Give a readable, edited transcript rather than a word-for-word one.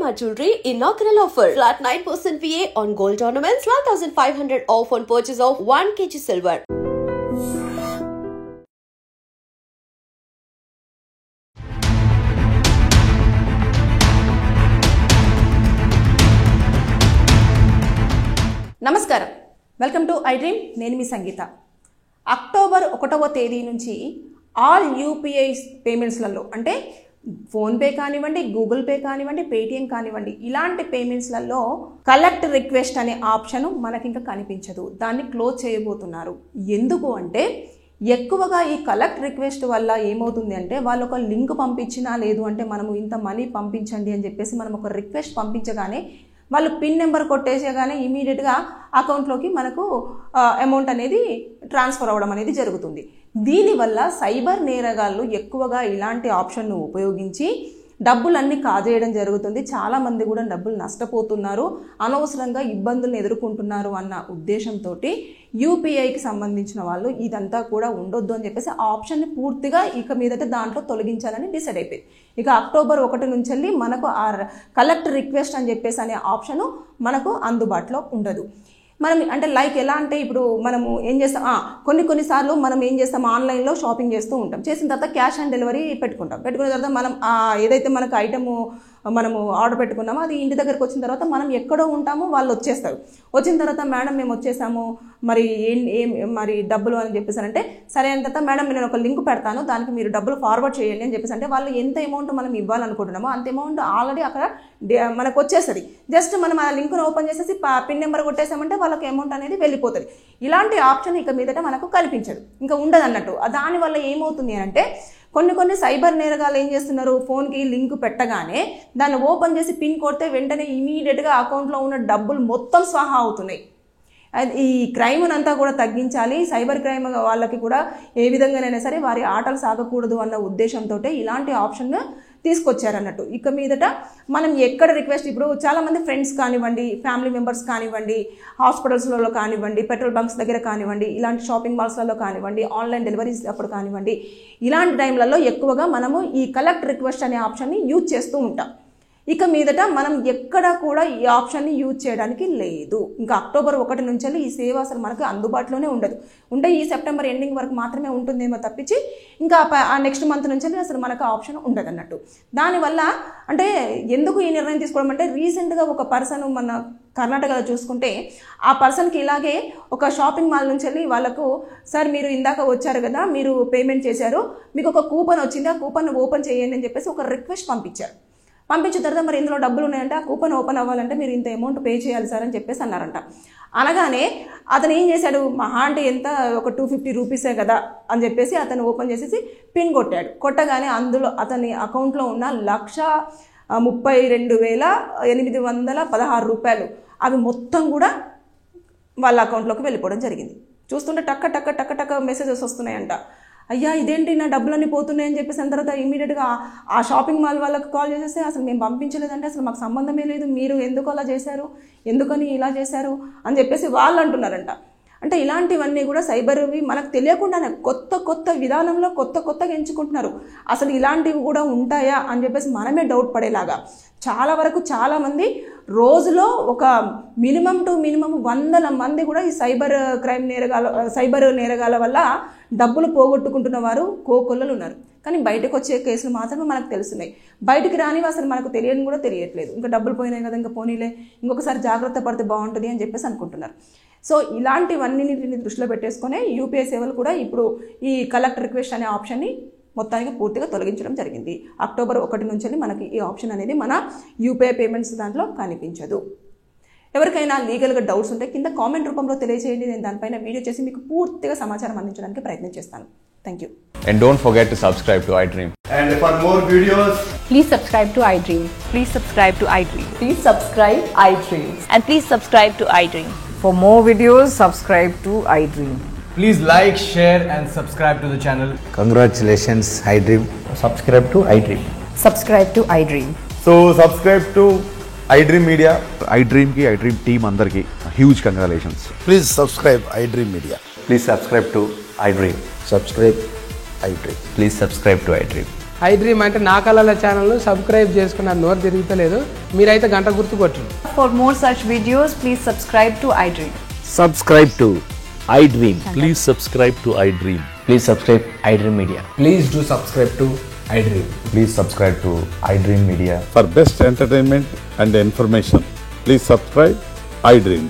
Shalimar Jewelry inaugural offer. Flat 9% VA on gold ornaments, 12,500 off on purchase of 1 kg silver. నమస్కారం, welcome to I dream. నేను మీ సంగీత. October 1వ తేదీ నుంచి all UPI పేమెంట్స్లలో అంటే PhonePe కానివ్వండి, Google pay కానివ్వండి, Paytm కానివ్వండి, ఇలాంటి పేమెంట్స్లలో కలెక్ట్ రిక్వెస్ట్ అనే ఆప్షన్ మనకి ఇంకా కనిపించదు. దాన్ని క్లోజ్ చేయబోతున్నారు. ఎందుకు అంటే ఎక్కువగా ఈ కలెక్ట్ రిక్వెస్ట్ వల్ల ఏమవుతుంది అంటే వాళ్ళు ఒక లింక్ పంపించినా, లేదు అంటే మనము ఇంత మనీ పంపించండి అని చెప్పేసి మనం ఒక రిక్వెస్ట్ పంపించగానే వాళ్ళు పిన్ నెంబర్ కొట్టేసేగానే ఇమీడియట్గా అకౌంట్లోకి మనకు అమౌంట్ అనేది ట్రాన్స్ఫర్ అవ్వడం అనేది జరుగుతుంది. దీనివల్ల సైబర్ నేరగాళ్ళు ఎక్కువగా ఇలాంటి ఆప్షన్ను ఉపయోగించి డబ్బులన్నీ కాజేయడం జరుగుతుంది. చాలామంది కూడా డబ్బులు నష్టపోతున్నారు, అనవసరంగా ఇబ్బందులను ఎదుర్కొంటున్నారు అన్న ఉద్దేశంతో యూపీఐకి సంబంధించిన వాళ్ళు ఇదంతా కూడా ఉండొద్దు అని చెప్పేసి ఆ ఆప్షన్ని పూర్తిగా ఇక మీదట దాంట్లో తొలగించాలని డిసైడ్ అయిపోయింది. ఇక అక్టోబర్ 1 నుంచి వెళ్ళి మనకు ఆ కలెక్ట్ రిక్వెస్ట్ అని చెప్పేసి అనే ఆప్షను మనకు అందుబాటులో ఉండదు. మనం అంటే లైక్ ఎలా అంటే ఇప్పుడు మనము ఏం చేస్తాం, కొన్నిసార్లు మనం ఏం చేస్తాం, ఆన్లైన్లో షాపింగ్ చేస్తూ ఉంటాం. చేసిన తర్వాత క్యాష్ ఆన్ డెలివరీ పెట్టుకున్న తర్వాత మనం ఏదైతే మనకు ఐటమ్ మనము ఆర్డర్ పెట్టుకున్నామో అది ఇంటి దగ్గరకు వచ్చిన తర్వాత మనం ఎక్కడో ఉంటామో వాళ్ళు వచ్చేస్తారు. వచ్చిన తర్వాత మేడం మేము వచ్చేసాము, మరి మరి డబ్బులు అని చెప్పేసారంటే సరే అని తర్వాత మేడం నేను ఒక లింక్ పెడతాను, దానికి మీరు డబ్బులు ఫార్వర్డ్ చేయండి అని చెప్పేసి అంటే వాళ్ళు ఎంత అమౌంట్ మనం ఇవ్వాలనుకుంటున్నామో అంత అమౌంట్ ఆల్రెడీ అక్కడ మనకు వచ్చేస్తుంది. జస్ట్ మనం ఆ లింక్ను ఓపెన్ చేసేసి పిన్ నెంబర్ కొట్టేసామంటే వాళ్ళకి అమౌంట్ అనేది వెళ్ళిపోతుంది. ఇలాంటి ఆప్షన్ ఇక మీదట మనకు కనిపించదు, ఇంకా ఉండదు అన్నట్టు. దానివల్ల ఏమవుతుంది అంటే కొన్ని సైబర్ నేరగాళ్ళు ఏం చేస్తున్నారు, ఫోన్కి లింక్ పెట్టగానే దాన్ని ఓపెన్ చేసి పిన్ కొడితే వెంటనే ఇమీడియట్గా అకౌంట్లో ఉన్న డబ్బులు మొత్తం స్వాహా అవుతున్నాయి. ఈ క్రైమ్ అంతా కూడా తగ్గించాలి, సైబర్ క్రైమ్ వాళ్ళకి కూడా ఏ విధంగానైనా సరే వారి ఆటలు సాగకూడదు అన్న ఉద్దేశంతో ఇలాంటి ఆప్షన్ తీసుకొచ్చారన్నట్టు. ఇక మీదట మనం ఎక్కడ రిక్వెస్ట్, ఇప్పుడు చాలామంది ఫ్రెండ్స్ కానివ్వండి, ఫ్యామిలీ మెంబర్స్ కానివ్వండి, హాస్పిటల్స్లలో కానివ్వండి, పెట్రోల్ బంక్స్ దగ్గర కానివ్వండి, ఇలాంటి షాపింగ్ మాల్స్లలో కానివ్వండి, ఆన్లైన్ డెలివరీస్ అప్పుడు కానివ్వండి, ఇలాంటి టైంలలో ఎక్కువగా మనము ఈ కలెక్ట్ రిక్వెస్ట్ అనే ఆప్షన్ని యూజ్ చేస్తూ ఉంటాం. ఇక మీదట మనం ఎక్కడ కూడా ఈ ఆప్షన్ని యూజ్ చేయడానికి లేదు. ఇంకా అక్టోబర్ 1 నుంచి ఈ సేవ అసలు మనకు అందుబాటులోనే ఉండదు. ఉంటే ఈ సెప్టెంబర్ ఎండింగ్ వరకు మాత్రమే ఉంటుందేమో తప్పించి ఇంకా నెక్స్ట్ మంత్ నుంచి అసలు మనకు ఆప్షన్ ఉండదు అన్నట్టు. దానివల్ల అంటే ఎందుకు ఈ నిర్ణయం తీసుకోవడం అంటే రీసెంట్గా ఒక పర్సన్ మన కర్ణాటకలో చూసుకుంటే ఆ పర్సన్కి ఇలాగే ఒక షాపింగ్ మాల్ నుంచి వెళ్ళి వాళ్ళకు సార్ మీరు ఇందాక వచ్చారు కదా, మీరు పేమెంట్ చేశారు, మీకు ఒక కూపన్ వచ్చింది, ఆ కూపన్ ఓపెన్ చేయండి అని చెప్పేసి ఒక రిక్వెస్ట్ పంపించారు. పంపించిన తర్వాత మరి ఇందులో డబ్బులు ఉన్నాయంటే ఆ కూపన్ ఓపెన్ అవ్వాలంటే మీరు ఇంత అమౌంట్ పే చేయాలి సార్ అని చెప్పేసి అన్నారంట. అనగానే అతను ఏం చేశాడు, మహా అంటే ఎంత ఒక 250 రూపీసే కదా అని చెప్పేసి అతను ఓపెన్ చేసేసి పిన్ కొట్టాడు. కొట్టగానే అందులో అతని అకౌంట్లో ఉన్న 1,32,816 రూపాయలు అవి మొత్తం కూడా వాళ్ళ అకౌంట్లోకి వెళ్ళిపోవడం జరిగింది. చూస్తుంటే టక్క టక్క టక్క టక్క మెసేజెస్ వస్తున్నాయంట. అయ్యా ఇదేంటి నా డబ్బులన్నీ పోతున్నాయని చెప్పేసి అన్న తర్వాత ఇమీడియట్గా ఆ షాపింగ్ మాల్ వాళ్ళకి కాల్ చేసేస్తే అసలు మేము పంపించలేదంటే అసలు మాకు సంబంధమే లేదు, మీరు ఎందుకు అలా చేశారు, ఎందుకని ఇలా చేశారు అని చెప్పేసి వాళ్ళు అంటున్నారంట. అంటే ఇలాంటివన్నీ కూడా సైబర్వి మనకు తెలియకుండానే కొత్త విధానంలో కొత్తగా ఎంచుకుంటున్నారు. అసలు ఇలాంటివి కూడా ఉంటాయా అని చెప్పేసి మనమే డౌట్ పడేలాగా చాలా వరకు చాలామంది రోజులో ఒక మినిమం 100 మంది కూడా ఈ సైబర్ నేరగాల వల్ల డబ్బులు పోగొట్టుకుంటున్న వారు కోకొల్లలు ఉన్నారు. కానీ బయటకు వచ్చే కేసులు మాత్రమే మనకు తెలుస్తున్నాయి. బయటికి రానివి అసలు మనకు తెలియని కూడా తెలియట్లేదు. ఇంకా డబ్బులు పోయినాయి కదా, ఇంకా పోనీలే, ఇంకొకసారి జాగ్రత్త పడితే బాగుంటుంది అని చెప్పేసి అనుకుంటున్నారు. సో ఇలాంటివన్నిటిని దృష్టిలో పెట్టేసుకొని యూపీఐ సేవలు కూడా ఇప్పుడు ఈ కలెక్ట్ రిక్వెస్ట్ అనే ఆప్షన్ని మొత్తానికి పూర్తిగా తొలగించడం జరిగింది. అక్టోబర్ 1 నుంచి మనకి ఈ ఆప్షన్ అనేది మన యూపీఐ పేమెంట్స్ దాంట్లో కనిపించదు. ఎవరికైనా లీగల్గా డౌట్స్ ఉంటే కింద కామెంట్ రూపంలో తెలియజేయండి. నేను దానిపైన వీడియో చేసి మీకు పూర్తిగా సమాచారం అందించడానికి ప్రయత్నం చేస్తాను. Thank you. And don't forget to subscribe to iDream. And for more videos, please subscribe to iDream. Please subscribe to iDream. Please subscribe iDream. And please subscribe to iDream. For more videos, subscribe to iDream. please like, share and subscribe to the channel. Congratulations, iDream. Subscribe to iDream. Subscribe to iDream. So subscribe to iDream Media. iDream ki iDream team अंदर की huge congratulations. Please subscribe iDream Media. Please subscribe to iDream. Subscribe iDream. Please subscribe to iDream. I dream అంటే నా కళల ఛానల్ను subscribe చేసుకున్న నోరు తిరుగుతలేదు. మీరైతే గంట గుర్తు కొట్టండి. For more such videos, please subscribe to iDream. Subscribe to iDream. Please subscribe to iDream. Please subscribe iDream Media. Please do subscribe to iDream. Please subscribe to iDream Media. For best entertainment and information, please subscribe iDream.